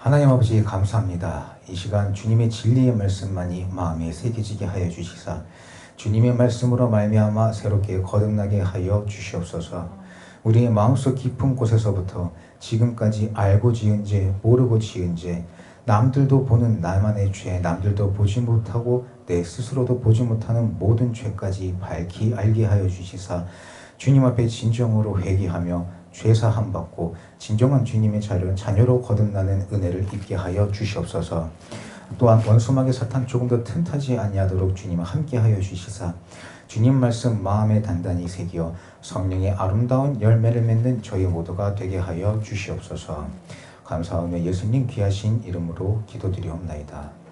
하나님 아버지 감사합니다. 이 시간 주님의 진리의 말씀만이 마음에 새겨지게 하여 주시사 주님의 말씀으로 말미암아 새롭게 거듭나게 하여 주시옵소서. 우리의 마음속 깊은 곳에서부터 지금까지 알고 지은 죄, 모르고 지은 죄, 남들도 보는 나만의 죄, 남들도 보지 못하고 내 스스로도 보지 못하는 모든 죄까지 밝히 알게 하여 주시사 주님 앞에 진정으로 회개하며 죄사함 받고 진정한 주님의 자녀로 거듭나는 은혜를 입게 하여 주시옵소서. 또한 원수마귀 사탄 조금 더 틈타지 아니하도록 주님 함께 하여 주시사 주님 말씀 마음에 단단히 새겨 성령의 아름다운 열매를 맺는 저희 모두가 되게 하여 주시옵소서. 감사하며 예수님 귀하신 이름으로 기도드리옵나이다.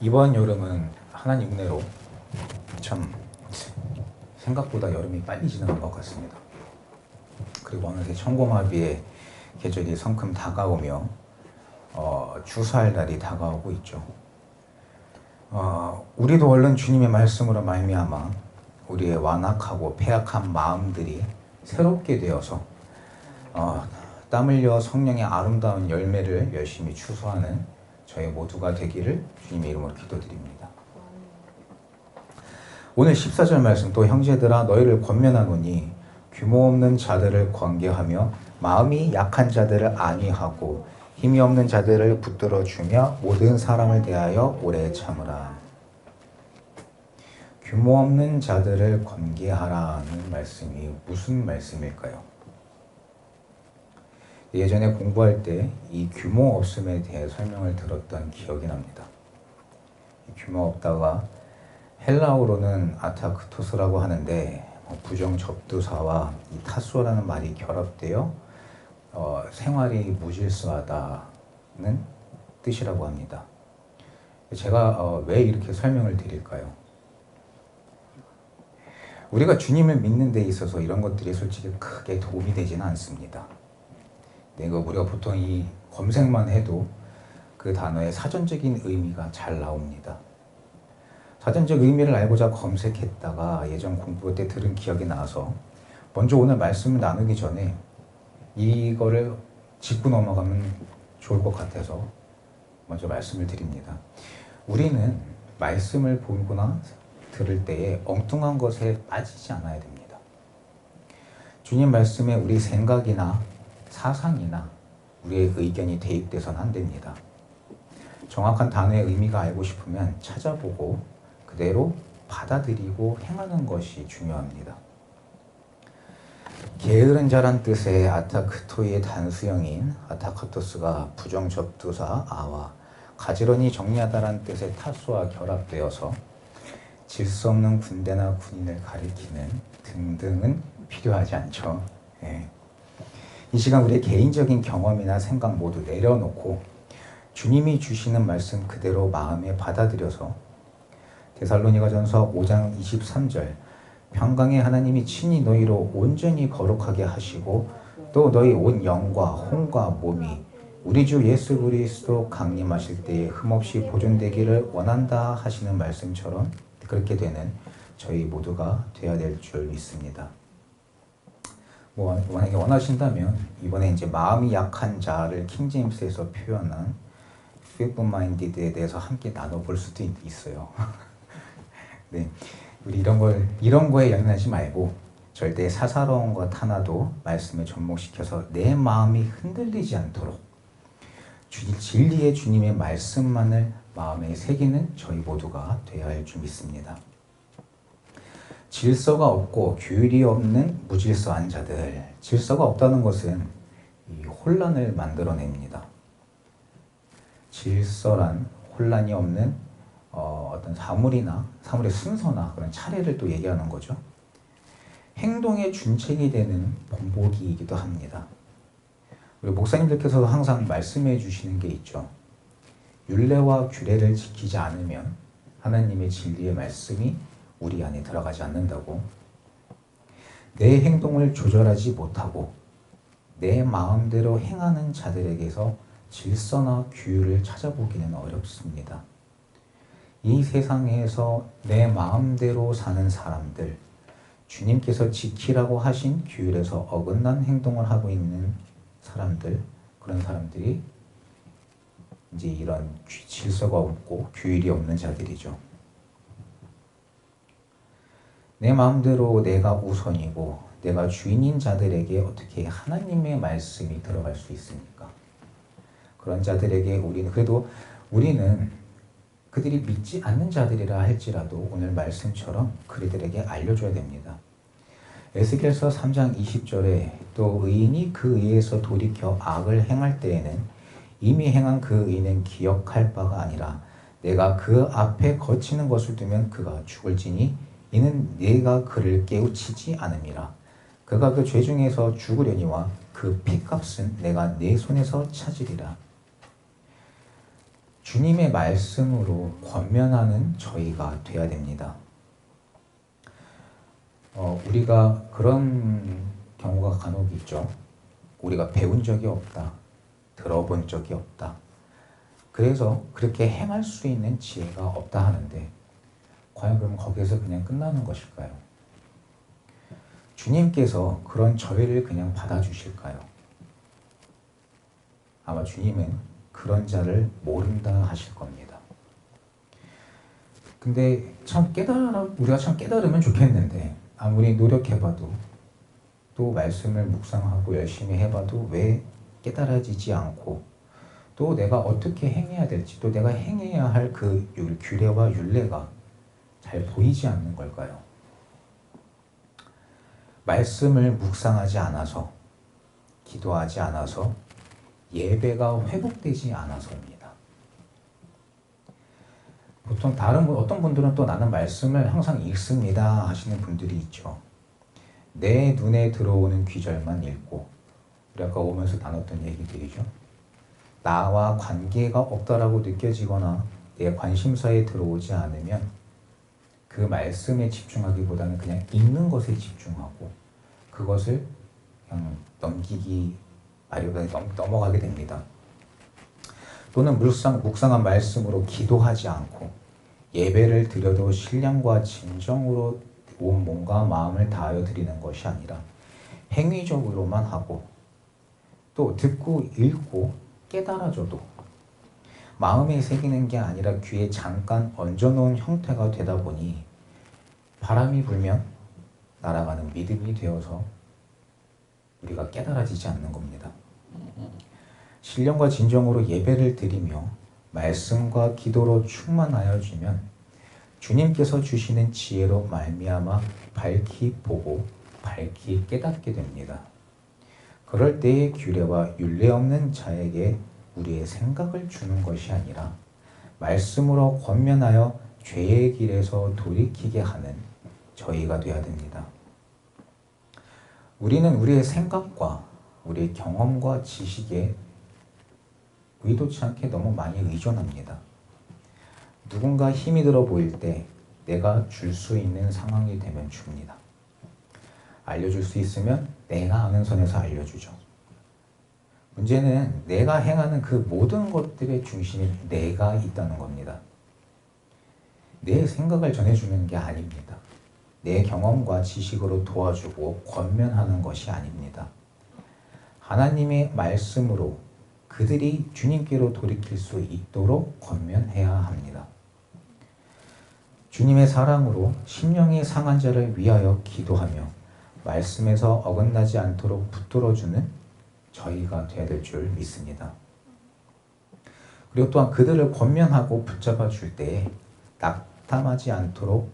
이번 여름은 하나님 은혜로 참 생각보다 여름이 빨리 지나간 것 같습니다. 그리고 어느새 천고마비의 계절이 성큼 다가오며 주사할 날이 다가오고 있죠. 우리도 얼른 주님의 말씀으로 말미암아 우리의 완악하고 패악한 마음들이 새롭게 되어서 땀 흘려 성령의 아름다운 열매를 열심히 추수하는 저희 모두가 되기를 주님의 이름으로 기도드립니다. 오늘 14절 말씀 또 형제들아 너희를 권면하노니 규모 없는 자들을 권계하며 마음이 약한 자들을 안위하고 힘이 없는 자들을 붙들어 주며 모든 사람을 대하여 오래 참으라. 규모 없는 자들을 권계하라는 말씀이 무슨 말씀일까요? 예전에 공부할 때 이 규모 없음에 대해 설명을 들었던 기억이 납니다. 규모 없다가 헬라어로는 아타크토스라고 하는데 부정 접두사와 이 타소라는 말이 결합되어 생활이 무질서하다는 뜻이라고 합니다. 제가 왜 이렇게 설명을 드릴까요? 우리가 주님을 믿는 데 있어서 이런 것들이 솔직히 크게 도움이 되지는 않습니다. 우리가 보통 이 검색만 해도 그 단어의 사전적인 의미가 잘 나옵니다. 사전적 의미를 알고자 검색했다가 예전 공부 때 들은 기억이 나서 먼저 오늘 말씀을 나누기 전에 이거를 짚고 넘어가면 좋을 것 같아서 먼저 말씀을 드립니다. 우리는 말씀을 보거나 들을 때에 엉뚱한 것에 빠지지 않아야 됩니다. 주님 말씀에 우리 생각이나 사상이나 우리의 의견이 대입돼서는 안 됩니다. 정확한 단어의 의미가 알고 싶으면 찾아보고 그대로 받아들이고 행하는 것이 중요합니다. 게으른 자란 뜻의 아타크토의 단수형인 아타카토스가 부정접두사 아와 가지런히 정리하다란 뜻의 타수와 결합되어서 질서 없는 군대나 군인을 가리키는 등등은 필요하지 않죠. 네. 이 시간 우리의 개인적인 경험이나 생각 모두 내려놓고 주님이 주시는 말씀 그대로 마음에 받아들여서 데살로니가전서 5장 23절 평강의 하나님이 친히 너희로 온전히 거룩하게 하시고 또 너희 온 영과 혼과 몸이 우리 주 예수 그리스도 강림하실 때에 흠없이 보존되기를 원한다 하시는 말씀처럼 그렇게 되는 저희 모두가 되어야 될 줄 믿습니다. 만약에 원하신다면 이번에 이제 마음이 약한 자를 킹제임스에서 표현한 feeble-minded에 대해서 함께 나눠볼 수도 있어요. 네, 우리 이런 거에 연연하지 말고 절대 사사로운 것 하나도 말씀에 접목시켜서 내 마음이 흔들리지 않도록 진리의 주님의 말씀만을 마음에 새기는 저희 모두가 되어야 할 줄 믿습니다. 질서가 없고 규율이 없는 무질서한 자들, 질서가 없다는 것은 이 혼란을 만들어냅니다. 질서란 혼란이 없는 어떤 사물의 순서나 그런 차례를 또 얘기하는 거죠. 행동의 준칙이 되는 본보기이기도 합니다. 우리 목사님들께서도 항상 말씀해 주시는 게 있죠. 율례와 규례를 지키지 않으면 하나님의 진리의 말씀이 우리 안에 들어가지 않는다고. 내 행동을 조절하지 못하고 내 마음대로 행하는 자들에게서 질서나 규율을 찾아보기는 어렵습니다. 이 세상에서 내 마음대로 사는 사람들, 주님께서 지키라고 하신 규율에서 어긋난 행동을 하고 있는 사람들, 그런 사람들이 이제 이런 질서가 없고 규율이 없는 자들이죠. 내 마음대로 내가 우선이고 내가 주인인 자들에게 어떻게 하나님의 말씀이 들어갈 수 있습니까? 그런 자들에게 우리는 그들이 믿지 않는 자들이라 할지라도 오늘 말씀처럼 그들에게 알려줘야 됩니다. 에스겔서 3장 20절에 또 의인이 그 의에서 돌이켜 악을 행할 때에는 이미 행한 그 의는 기억할 바가 아니라 내가 그 앞에 거치는 것을 두면 그가 죽을지니 이는 내가 그를 깨우치지 않음이라. 그가 그 죄 중에서 죽으려니와 그 피값은 내가 내 손에서 찾으리라. 주님의 말씀으로 권면하는 저희가 돼야 됩니다. 우리가 그런 경우가 간혹 있죠. 우리가 배운 적이 없다. 들어본 적이 없다. 그래서 그렇게 행할 수 있는 지혜가 없다 하는데 과연 그럼 거기에서 그냥 끝나는 것일까요? 주님께서 그런 저희를 그냥 받아주실까요? 아마 주님은 그런 자를 모른다 하실 겁니다. 근데 우리가 참 깨달으면 좋겠는데 아무리 노력해봐도 또 말씀을 묵상하고 열심히 해봐도 왜 깨달아지지 않고 또 내가 어떻게 행해야 될지 또 내가 행해야 할 그 규례와 율례가 잘 보이지 않는 걸까요? 말씀을 묵상하지 않아서 기도하지 않아서 예배가 회복되지 않아서입니다. 보통 어떤 분들은 또 나는 말씀을 항상 읽습니다 하시는 분들이 있죠. 내 눈에 들어오는 귀절만 읽고 우리 아까 오면서 나눴던 얘기들이죠. 나와 관계가 없다라고 느껴지거나 내 관심사에 들어오지 않으면 그 말씀에 집중하기보다는 그냥 읽는 것에 집중하고 그것을 그냥 넘어가게 됩니다. 또는 묵상한 말씀으로 기도하지 않고 예배를 드려도 신령과 진정으로 온 몸과 마음을 다하여 드리는 것이 아니라 행위적으로만 하고 또 듣고 읽고 깨달아져도 마음에 새기는 게 아니라 귀에 잠깐 얹어놓은 형태가 되다 보니 바람이 불면 날아가는 믿음이 되어서 우리가 깨달아지지 않는 겁니다. 신령과 진정으로 예배를 드리며 말씀과 기도로 충만하여지면 주님께서 주시는 지혜로 말미암아 밝히 보고 밝히 깨닫게 됩니다. 그럴 때의 규례와 율례 없는 자에게 우리의 생각을 주는 것이 아니라 말씀으로 권면하여 죄의 길에서 돌이키게 하는 저희가 되어야 됩니다. 우리는 우리의 생각과 우리의 경험과 지식에 의도치 않게 너무 많이 의존합니다. 누군가 힘이 들어 보일 때 내가 줄 수 있는 상황이 되면 줍니다. 알려줄 수 있으면 내가 아는 선에서 알려주죠. 문제는 내가 행하는 그 모든 것들의 중심에 내가 있다는 겁니다. 내 생각을 전해주는 게 아닙니다. 내 경험과 지식으로 도와주고 권면하는 것이 아닙니다. 하나님의 말씀으로 그들이 주님께로 돌이킬 수 있도록 권면해야 합니다. 주님의 사랑으로 심령이 상한 자를 위하여 기도하며 말씀에서 어긋나지 않도록 붙들어주는 저희가 되어야 될 줄 믿습니다. 그리고 또한 그들을 권면하고 붙잡아 줄 때에 낙담하지 않도록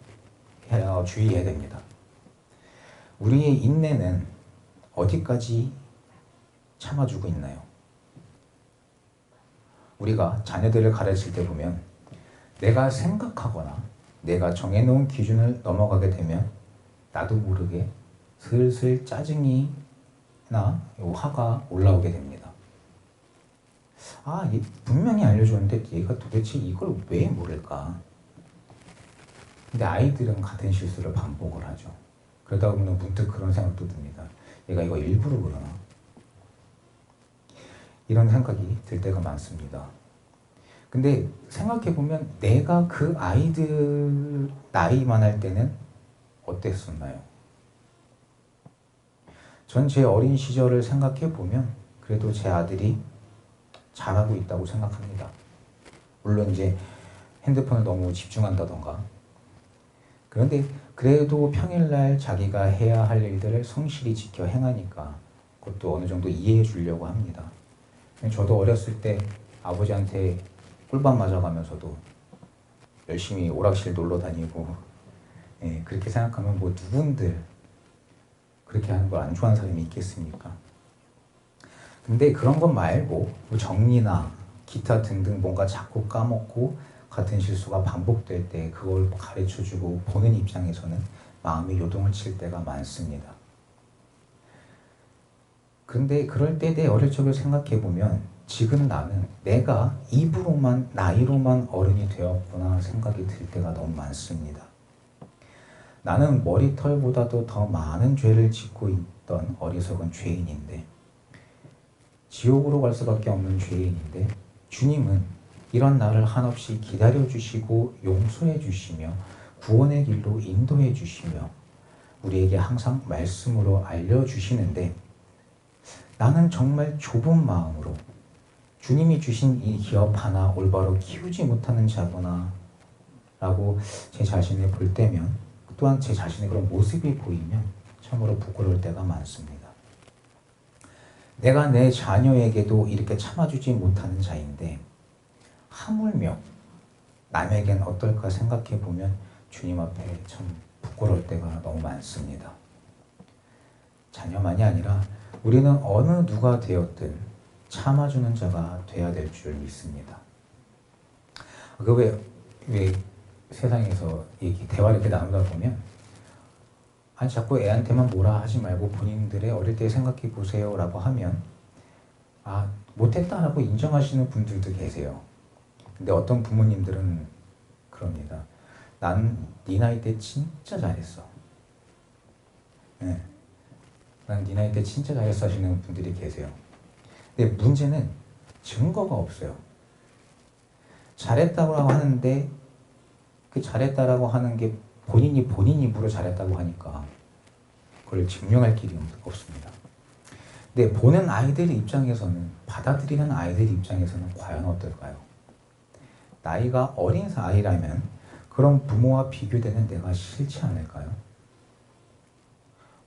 주의해야 됩니다. 우리의 인내는 어디까지 참아주고 있나요? 우리가 자녀들을 가르칠 때 보면 내가 생각하거나 내가 정해놓은 기준을 넘어가게 되면 나도 모르게 슬슬 짜증이나 화가 올라오게 됩니다. 얘 분명히 알려줬는데 얘가 도대체 이걸 왜 모를까? 근데 아이들은 같은 실수를 반복을 하죠. 그러다 보면 문득 그런 생각도 듭니다. 얘가 이거 일부러 그러나? 이런 생각이 들 때가 많습니다. 근데 생각해보면 내가 그 아이들 나이만 할 때는 어땠었나요? 전 제 어린 시절을 생각해보면 그래도 제 아들이 잘하고 있다고 생각합니다. 물론 이제 핸드폰을 너무 집중한다던가. 그런데 그래도 평일날 자기가 해야 할 일들을 성실히 지켜 행하니까 그것도 어느 정도 이해해 주려고 합니다. 저도 어렸을 때 아버지한테 꿀밤 맞아가면서도 열심히 오락실 놀러 다니고, 예, 그렇게 생각하면 뭐 누군들 그렇게 하는 걸 안 좋아하는 사람이 있겠습니까? 근데 그런 것 말고 뭐 정리나 기타 등등 뭔가 자꾸 까먹고 같은 실수가 반복될 때 그걸 가르쳐주고 보는 입장에서는 마음이 요동을 칠 때가 많습니다. 근데 그럴 때 내 어릴 적을 생각해보면 지금 나는 내가 입으로만 나이로만 어른이 되었구나 생각이 들 때가 너무 많습니다. 나는 머리털보다도 더 많은 죄를 짓고 있던 어리석은 죄인인데, 지옥으로 갈 수밖에 없는 죄인인데 주님은 이런 나를 한없이 기다려주시고 용서해주시며 구원의 길로 인도해주시며 우리에게 항상 말씀으로 알려주시는데, 나는 정말 좁은 마음으로 주님이 주신 이 기업 하나 올바로 키우지 못하는 자구나 라고 제 자신을 볼 때면, 또한 제 자신의 그런 모습이 보이면 참으로 부끄러울 때가 많습니다. 내가 내 자녀에게도 이렇게 참아주지 못하는 자인데 하물며 남에겐 어떨까 생각해보면 주님 앞에 참 부끄러울 때가 너무 많습니다. 자녀만이 아니라 우리는 어느 누가 되었든 참아주는 자가 돼야 될 줄 믿습니다. 왜 세상에서 대화를 이렇게 나누다 보면 아니 자꾸 애한테만 뭐라 하지 말고 본인들의 어릴 때 생각해 보세요 라고 하면 못했다라고 인정하시는 분들도 계세요. 근데 어떤 부모님들은 그럽니다. 난 네 나이 때 진짜 잘했어. 네. 난 네 나이 때 진짜 잘했어 하시는 분들이 계세요. 근데 문제는 증거가 없어요. 잘했다고 하는데 그 잘했다라고 하는 게 본인 입으로 잘했다고 하니까 그걸 증명할 길이 없습니다. 근데 보는 아이들 입장에서는, 받아들이는 아이들 입장에서는 과연 어떨까요? 나이가 어린 아이라면 그런 부모와 비교되는 내가 싫지 않을까요?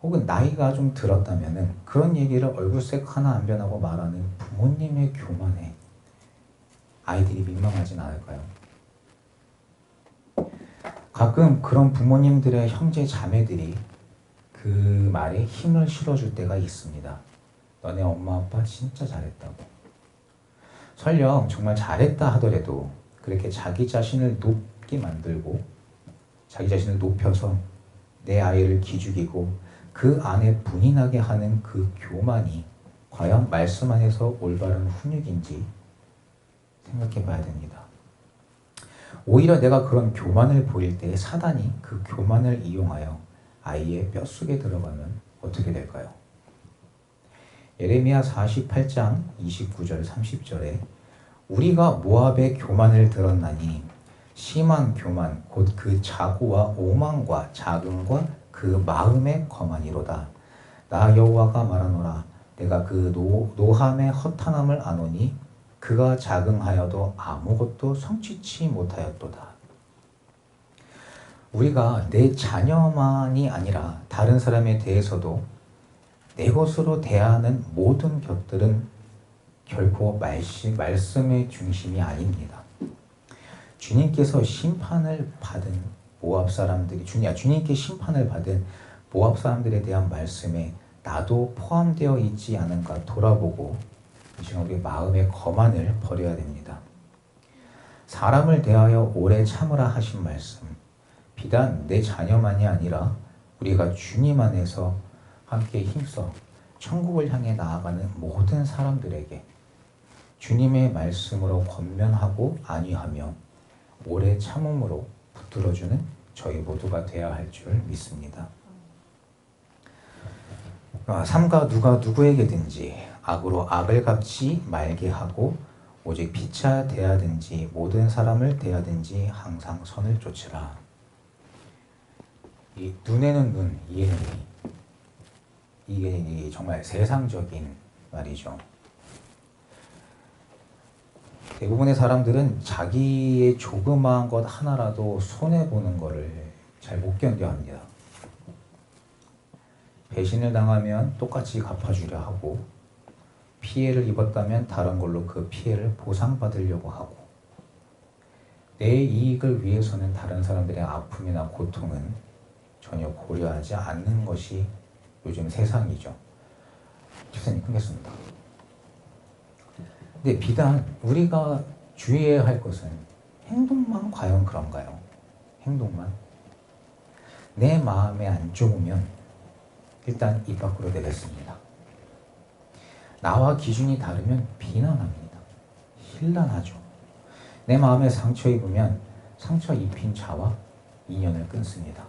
혹은 나이가 좀 들었다면 그런 얘기를 얼굴색 하나 안 변하고 말하는 부모님의 교만에 아이들이 민망하진 않을까요? 가끔 그런 부모님들의 형제 자매들이 그 말에 힘을 실어줄 때가 있습니다. 너네 엄마 아빠 진짜 잘했다고. 설령 정말 잘했다 하더라도 그렇게 자기 자신을 높게 만들고 자기 자신을 높여서 내 아이를 기죽이고 그 안에 분이 나게 하는 그 교만이 과연 말씀 안에서 올바른 훈육인지 생각해 봐야 됩니다. 오히려 내가 그런 교만을 보일 때 사단이 그 교만을 이용하여 아이의 뼛속에 들어가면 어떻게 될까요? 예레미야 48장 29절 30절에 우리가 모압의 교만을 들었나니 심한 교만 곧 그 자고와 오만과 자긍과 그 마음의 거만이로다. 나 여호와가 말하노라. 내가 그 노함의 허탄함을 아노니 그가 자긍하여도 아무것도 성취치 못하였도다. 우리가 내 자녀만이 아니라 다른 사람에 대해서도 내 것으로 대하는 모든 것들은 결코 말씀의 중심이 아닙니다. 주님께서 심판을 받은 모압 사람들이 주님께 심판을 받은 모압 사람들에 대한 말씀에 나도 포함되어 있지 않은가 돌아보고 우리 마음의 거만을 버려야 됩니다. 사람을 대하여 오래 참으라 하신 말씀, 비단 내 자녀만이 아니라 우리가 주님 안에서 함께 힘써 천국을 향해 나아가는 모든 사람들에게 주님의 말씀으로 권면하고 안위하며 오래 참음으로 붙들어주는 저희 모두가 되어야 할 줄 믿습니다. 삼가 누가 누구에게든지 악으로 악을 갚지 말게 하고 오직 피차 대하든지 모든 사람을 대하든지 항상 선을 쫓으라. 이 눈에는 눈, 이에는 이. 이게 정말 세상적인 말이죠. 대부분의 사람들은 자기의 조그마한 것 하나라도 손해보는 것을 잘 못 견뎌합니다. 배신을 당하면 똑같이 갚아주려 하고, 피해를 입었다면 다른 걸로 그 피해를 보상받으려고 하고, 내 이익을 위해서는 다른 사람들의 아픔이나 고통은 전혀 고려하지 않는 것이 요즘 세상이죠. 집사님 끊겠습니다. 근데 비단 우리가 주의해야 할 것은 행동만 과연 그런가요? 행동만? 내 마음에 안 좋으면 일단 입 밖으로 내뱉습니다. 나와 기준이 다르면 비난합니다. 힐난하죠. 내 마음에 상처 입으면 상처 입힌 자와 인연을 끊습니다.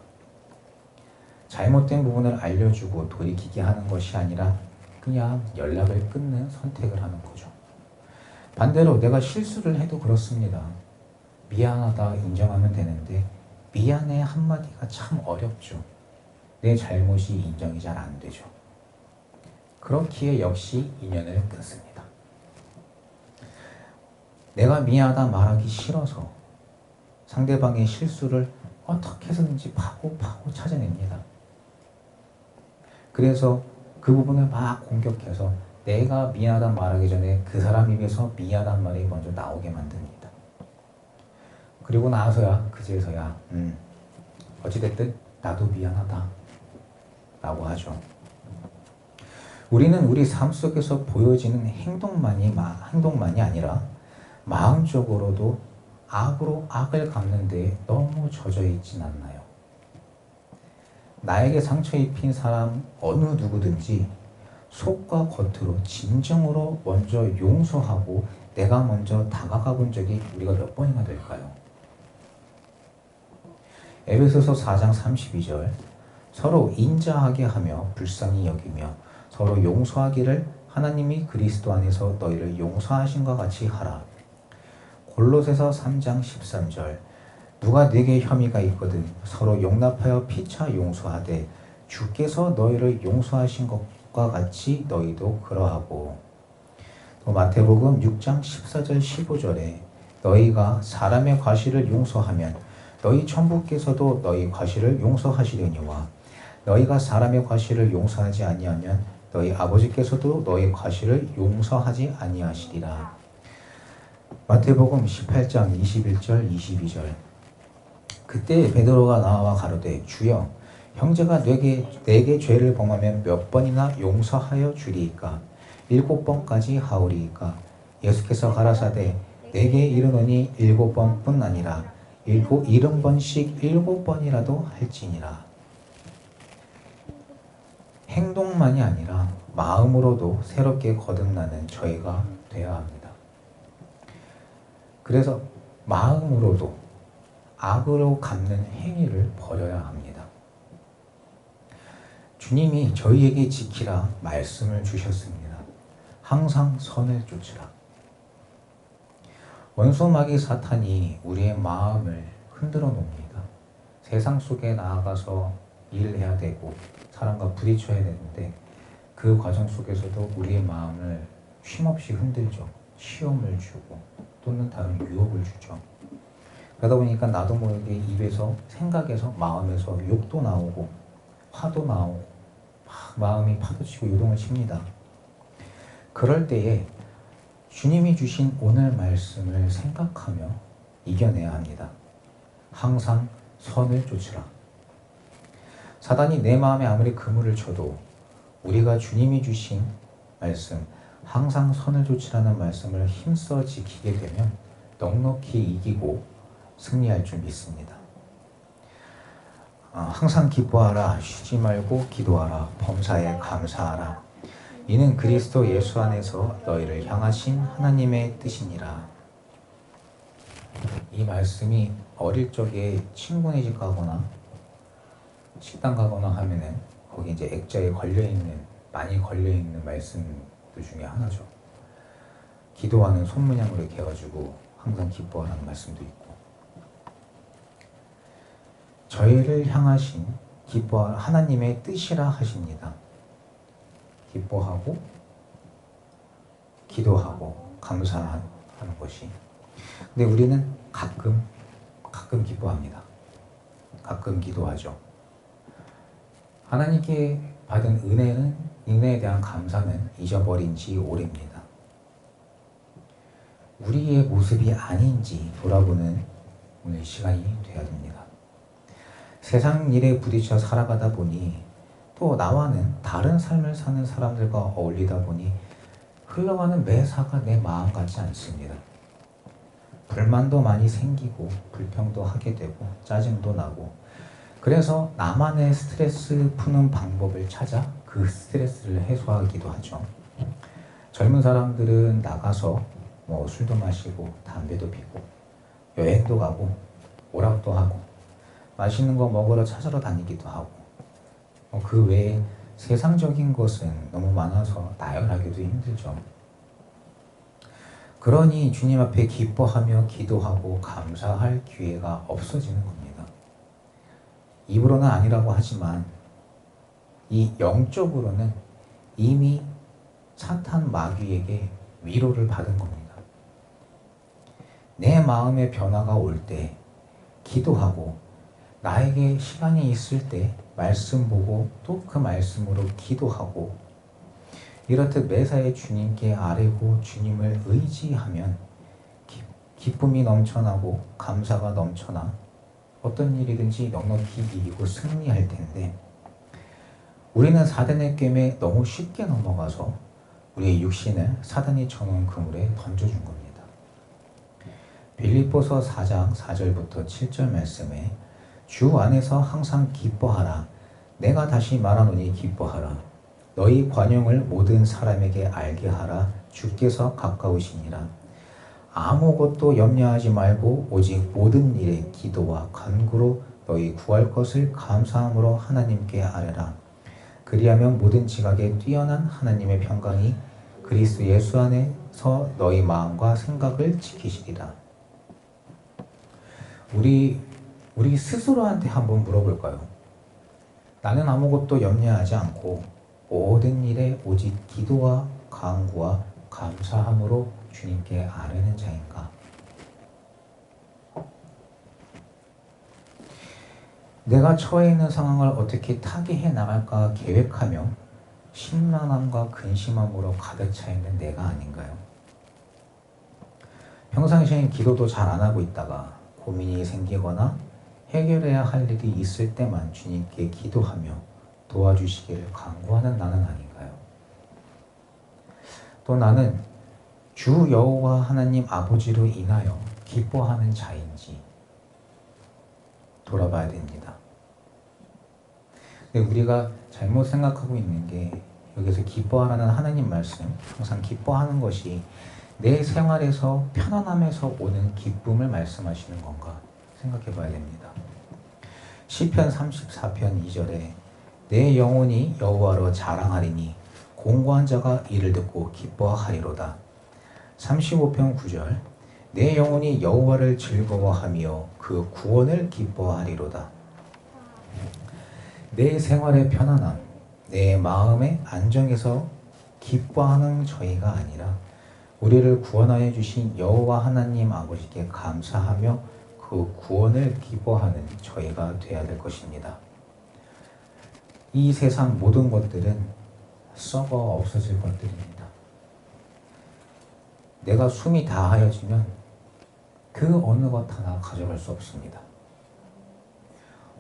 잘못된 부분을 알려주고 돌이키게 하는 것이 아니라 그냥 연락을 끊는 선택을 하는 거죠. 반대로 내가 실수를 해도 그렇습니다. 미안하다 인정하면 되는데 미안해 한마디가 참 어렵죠. 내 잘못이 인정이 잘 안 되죠. 그렇기에 역시 인연을 끊습니다. 내가 미안하다 말하기 싫어서 상대방의 실수를 어떻게 해서든지 파고 찾아냅니다. 그래서 그 부분을 막 공격해서 내가 미안하다 말하기 전에 그 사람 입에서 미안한 말이 먼저 나오게 만듭니다. 그리고 나서야 그제서야 어찌됐든 나도 미안하다 라고 하죠. 우리는 우리 삶 속에서 보여지는 행동만이 아니라 마음적으로도 악으로 악을 갚는 데 너무 젖어 있진 않나요? 나에게 상처 입힌 사람 어느 누구든지 속과 겉으로 진정으로 먼저 용서하고 내가 먼저 다가가 본 적이 우리가 몇 번이나 될까요? 에베소서 4장 32절 서로 인자하게 하며 불쌍히 여기며 서로 용서하기를 하나님이 그리스도 안에서 너희를 용서하신 것 같이 하라. 골로새서 3장 13절 누가 네게 혐의가 있거든 서로 용납하여 피차 용서하되 주께서 너희를 용서하신 것과 같이 너희도 그러하고. 또 마태복음 6장 14절 15절에 너희가 사람의 과실을 용서하면 너희 천부께서도 너희 과실을 용서하시려니와 너희가 사람의 과실을 용서하지 아니하면 너희 아버지께서도 너희 과실을 용서하지 아니하시리라. 마태복음 18장 21절 22절 그때 베드로가 나와 가로되 주여 형제가 내게 죄를 범하면 몇 번이나 용서하여 주리이까 7번까지 하오리이까 예수께서 가라사대 내게 이르노니 7번뿐 아니라 70번씩 7번이라도 할지니라. 행동만이 아니라 마음으로도 새롭게 거듭나는 저희가 되어야 합니다. 그래서 마음으로도 악으로 갚는 행위를 버려야 합니다. 주님이 저희에게 지키라 말씀을 주셨습니다. 항상 선을 쫓으라. 원수 마귀 사탄이 우리의 마음을 흔들어 놓습니다. 세상 속에 나아가서 일을 해야 되고 사람과 부딪혀야 되는데 그 과정 속에서도 우리의 마음을 쉼없이 흔들죠. 시험을 주고 또는 다른 유혹을 주죠. 그러다 보니까 나도 모르게 입에서 생각에서 마음에서 욕도 나오고 화도 나오고 막 마음이 파도치고 요동을 칩니다. 그럴 때에 주님이 주신 오늘 말씀을 생각하며 이겨내야 합니다. 항상 선을 쫓으라. 사단이 내 마음에 아무리 그물을 쳐도 우리가 주님이 주신 말씀 항상 선을 쫓으라는 말씀을 힘써 지키게 되면 넉넉히 이기고 승리할 줄 믿습니다. 항상 기뻐하라 쉬지 말고 기도하라 범사에 감사하라 이는 그리스도 예수 안에서 너희를 향하신 하나님의 뜻이니라. 이 말씀이 어릴 적에 친구네 집 가거나 식당 가거나 하면은 거기 이제 액자에 많이 걸려있는 말씀들 중에 하나죠. 기도하는 손문양으로 이렇게 해가지고 항상 기뻐하라는 말씀도 있고, 저희를 향하신 기뻐할 하나님의 뜻이라 하십니다. 기뻐하고 기도하고 감사하는 것이. 근데 우리는 가끔 기뻐합니다. 가끔 기도하죠. 하나님께 받은 은혜에 대한 감사는 잊어버린 지 오래입니다. 우리의 모습이 아닌지 돌아보는 오늘 시간이 되어야 됩니다. 세상 일에 부딪혀 살아가다 보니, 또 나와는 다른 삶을 사는 사람들과 어울리다 보니 흘러가는 매사가 내 마음 같지 않습니다. 불만도 많이 생기고 불평도 하게 되고 짜증도 나고, 그래서 나만의 스트레스 푸는 방법을 찾아 그 스트레스를 해소하기도 하죠. 젊은 사람들은 나가서 술도 마시고 담배도 피고 여행도 가고 오락도 하고 맛있는 거 먹으러 찾으러 다니기도 하고, 그 외에 세상적인 것은 너무 많아서 나열하기도 힘들죠. 그러니 주님 앞에 기뻐하며 기도하고 감사할 기회가 없어지는 겁니다. 입으로는 아니라고 하지만 이 영적으로는 이미 사탄 마귀에게 위로를 받은 겁니다. 내 마음의 변화가 올 때 기도하고, 나에게 시간이 있을 때 말씀 보고 또 그 말씀으로 기도하고, 이렇듯 매사에 주님께 아뢰고 주님을 의지하면 기쁨이 넘쳐나고 감사가 넘쳐나 어떤 일이든지 넉넉히 이기고 승리할 텐데, 우리는 사단의 꿰매 너무 쉽게 넘어가서 우리의 육신을 사단이 쳐놓은 그물에 던져준 겁니다. 빌립보서 4장 4절부터 7절 말씀에 주 안에서 항상 기뻐하라. 내가 다시 말하노니 기뻐하라. 너희 관용을 모든 사람에게 알게 하라. 주께서 가까우시니라. 아무것도 염려하지 말고 오직 모든 일에 기도와 간구로 너희 구할 것을 감사함으로 하나님께 아뢰라. 그리하면 모든 지각에 뛰어난 하나님의 평강이 그리스도 예수 안에서 너희 마음과 생각을 지키시리라. 우리 스스로한테 한번 물어볼까요? 나는 아무것도 염려하지 않고 모든 일에 오직 기도와 간구와 감사함으로 주님께 아뢰는 자인가? 내가 처해 있는 상황을 어떻게 타개해 나갈까 계획하며 심란함과 근심함으로 가득 차 있는 내가 아닌가요? 평상시엔 기도도 잘 안 하고 있다가 고민이 생기거나 해결해야 할 일이 있을 때만 주님께 기도하며 도와주시기를 간구하는 나는 아닌가요? 또 나는 주 여호와 하나님 아버지로 인하여 기뻐하는 자인지 돌아봐야 됩니다. 근데 우리가 잘못 생각하고 있는 게, 여기서 기뻐하라는 하나님 말씀, 항상 기뻐하는 것이 내 생활에서 편안함에서 오는 기쁨을 말씀하시는 건가 생각해 봐야 됩니다. 시편 34편 2절에 내 영혼이 여호와로 자랑하리니 공고한 자가 이를 듣고 기뻐하리로다. 35편 9절 내 영혼이 여호와를 즐거워하며 그 구원을 기뻐하리로다. 내 생활의 편안함, 내 마음의 안정에서 기뻐하는 저희가 아니라 우리를 구원하여 주신 여호와 하나님 아버지께 감사하며 그 구원을 기뻐하는 저희가 되어야 될 것입니다. 이 세상 모든 것들은 썩어 없어질 것들입니다. 내가 숨이 다하여지면 그 어느 것 하나 가져갈 수 없습니다.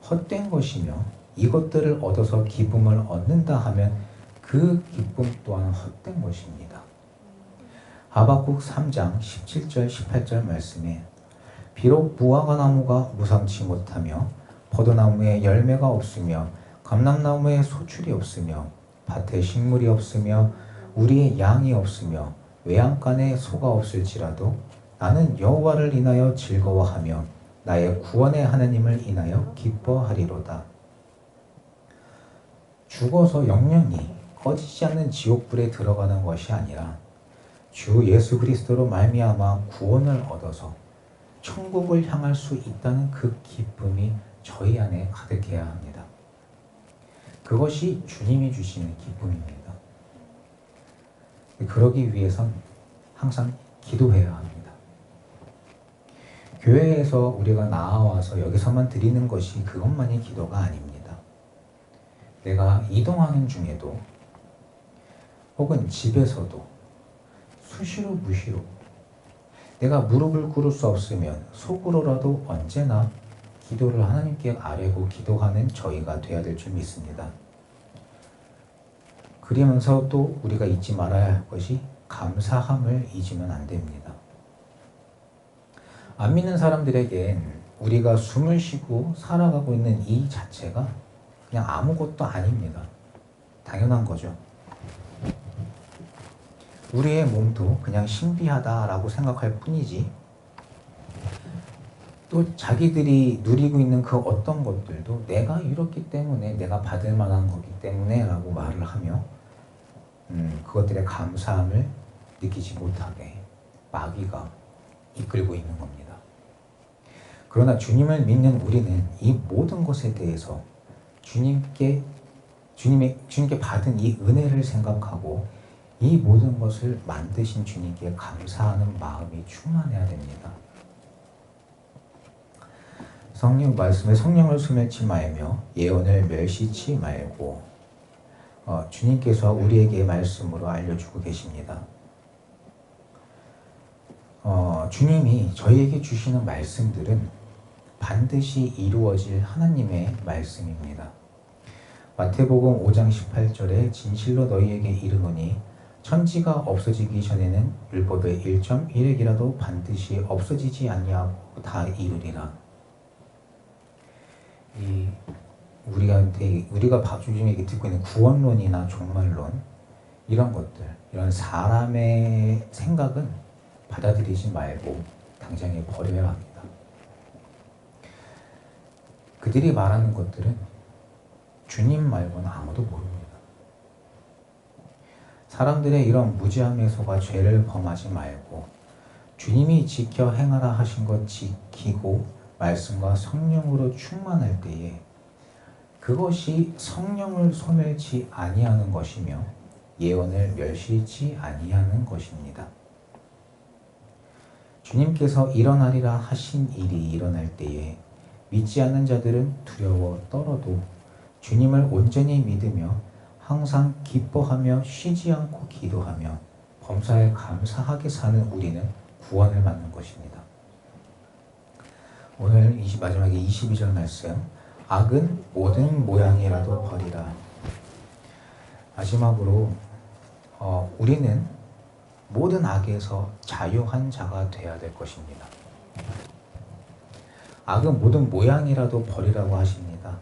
헛된 것이며 이것들을 얻어서 기쁨을 얻는다 하면 그 기쁨 또한 헛된 것입니다. 하박국 3장 17절 18절 말씀에 비록 무화과나무가 무성치 못하며 포도나무에 열매가 없으며 감람나무에 소출이 없으며 밭에 식물이 없으며 우리의 양이 없으며 외양간에 소가 없을지라도 나는 여호와를 인하여 즐거워하며 나의 구원의 하나님을 인하여 기뻐하리로다. 죽어서 영영이 꺼지지 않는 지옥불에 들어가는 것이 아니라 주 예수 그리스도로 말미암아 구원을 얻어서 천국을 향할 수 있다는 그 기쁨이 저희 안에 가득해야 합니다. 그것이 주님이 주시는 기쁨입니다. 그러기 위해선 항상 기도해야 합니다. 교회에서 우리가 나와서 여기서만 드리는 것이 그것만이 기도가 아닙니다. 내가 이동하는 중에도 혹은 집에서도 수시로 무시로 내가 무릎을 꿇을 수 없으면 속으로라도 언제나 기도를 하나님께 아뢰고 기도하는 저희가 되어야 될 줄 믿습니다. 그러면서 또 우리가 잊지 말아야 할 것이 감사함을 잊으면 안 됩니다. 안 믿는 사람들에겐 우리가 숨을 쉬고 살아가고 있는 이 자체가 그냥 아무것도 아닙니다. 당연한 거죠. 우리의 몸도 그냥 신비하다라고 생각할 뿐이지 또 자기들이 누리고 있는 그 어떤 것들도 내가 이렇기 때문에 내가 받을 만한 거기 때문에 라고 말을 하며 그것들의 감사함을 느끼지 못하게 마귀가 이끌고 있는 겁니다. 그러나 주님을 믿는 우리는 이 모든 것에 대해서 주님께 받은 이 은혜를 생각하고 이 모든 것을 만드신 주님께 감사하는 마음이 충만해야 됩니다. 성령 말씀에 성령을 소멸치 말며 예언을 멸시치 말고 주님께서 우리에게 말씀으로 알려주고 계십니다. 주님이 저희에게 주시는 말씀들은 반드시 이루어질 하나님의 말씀입니다. 마태복음 5장 18절에 진실로 너희에게 이르노니 천지가 없어지기 전에는 율법의 1.1획이라도 반드시 없어지지 아니하고 다 이루리라. 우리가 요즘에 듣고 있는 구원론이나 종말론 이런 것들, 이런 사람의 생각은 받아들이지 말고 당장에 버려야 합니다. 그들이 말하는 것들은 주님 말고는 아무도 모릅니다. 사람들의 이런 무지함에 속아 죄를 범하지 말고 주님이 지켜 행하라 하신 것 지키고 말씀과 성령으로 충만할 때에 그것이 성령을 소멸치 아니하는 것이며 예언을 멸시치 아니하는 것입니다. 주님께서 일어나리라 하신 일이 일어날 때에 믿지 않는 자들은 두려워 떨어도 주님을 온전히 믿으며 항상 기뻐하며 쉬지 않고 기도하며 범사에 감사하게 사는 우리는 구원을 받는 것입니다. 오늘 마지막에 22절 말씀, 악은 모든 모양이라도 버리라. 마지막으로 우리는 모든 악에서 자유한 자가 되어야 될 것입니다. 악은 모든 모양이라도 버리라고 하십니다.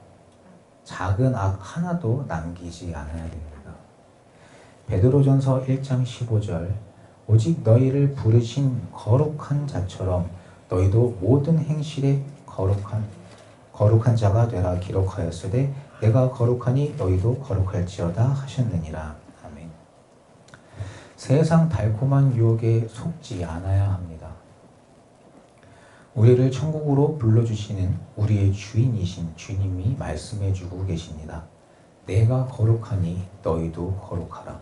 작은 악 하나도 남기지 않아야 됩니다. 베드로전서 1장 15절, 오직 너희를 부르신 거룩한 자처럼 너희도 모든 행실에 거룩한 자가 되라 기록하였으되 내가 거룩하니 너희도 거룩할지어다 하셨느니라. 아멘. 세상 달콤한 유혹에 속지 않아야 합니다. 우리를 천국으로 불러주시는 우리의 주인이신 주님이 말씀해주고 계십니다. 내가 거룩하니 너희도 거룩하라.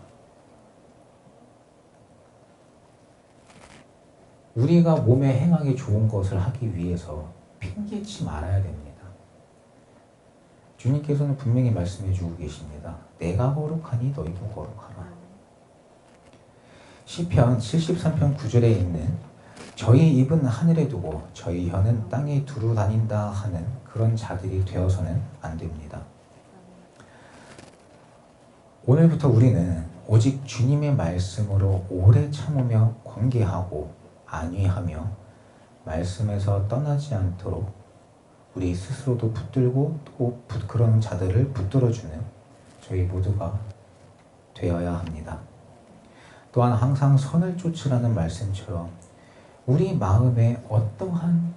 우리가 몸에 행하기 좋은 것을 하기 위해서 핑계치 말아야 됩니다. 주님께서는 분명히 말씀해주고 계십니다. 내가 거룩하니 너희도 거룩하라. 시편 73편 9절에 있는 저희 입은 하늘에 두고 저희 혀는 땅에 두루 다닌다 하는 그런 자들이 되어서는 안 됩니다. 오늘부터 우리는 오직 주님의 말씀으로 오래 참으며 관계하고 안위하며 말씀에서 떠나지 않도록 우리 스스로도 붙들고 또 그런 자들을 붙들어주는 저희 모두가 되어야 합니다. 또한 항상 선을 쫓으라는 말씀처럼 우리 마음에 어떠한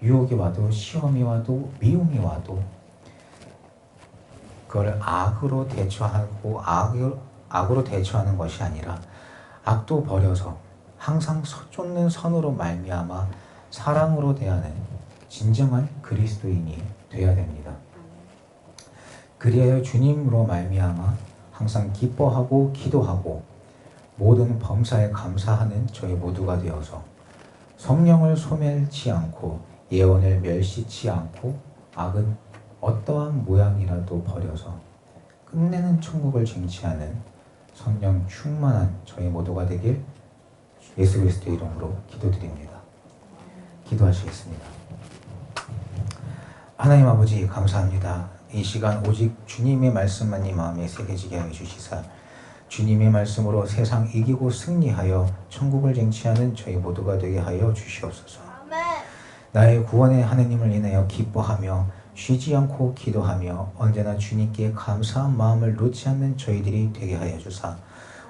유혹이 와도 시험이 와도 미움이 와도 그걸 악으로 대처하고 악으로 대처하는 것이 아니라 악도 버려서 항상 쫓는 선으로 말미암아 사랑으로 대하는 진정한 그리스도인이 되어야 됩니다. 그리하여 주님으로 말미암아 항상 기뻐하고 기도하고 모든 범사에 감사하는 저희 모두가 되어서 성령을 소멸치 않고 예언을 멸시치 않고 악은 어떠한 모양이라도 버려서 끝내는 천국을 쟁취하는 성령 충만한 저희 모두가 되길 예수 그리스도의 이름으로 기도드립니다. 기도하시겠습니다. 하나님 아버지 감사합니다. 이 시간 오직 주님의 말씀만이 마음에 새겨지게 하여 주시사 주님의 말씀으로 세상 이기고 승리하여 천국을 쟁취하는 저희 모두가 되게 하여 주시옵소서. 나의 구원의 하느님을 인하여 기뻐하며 쉬지 않고 기도하며 언제나 주님께 감사한 마음을 놓지 않는 저희들이 되게 하여 주사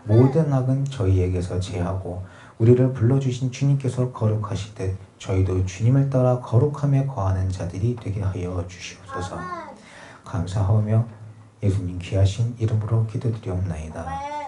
모든 악은 저희에게서 제하고 우리를 불러주신 주님께서 거룩하시듯 저희도 주님을 따라 거룩함에 거하는 자들이 되게 하여 주시옵소서. 감사하며 예수님 귀하신 이름으로 기도드리옵나이다.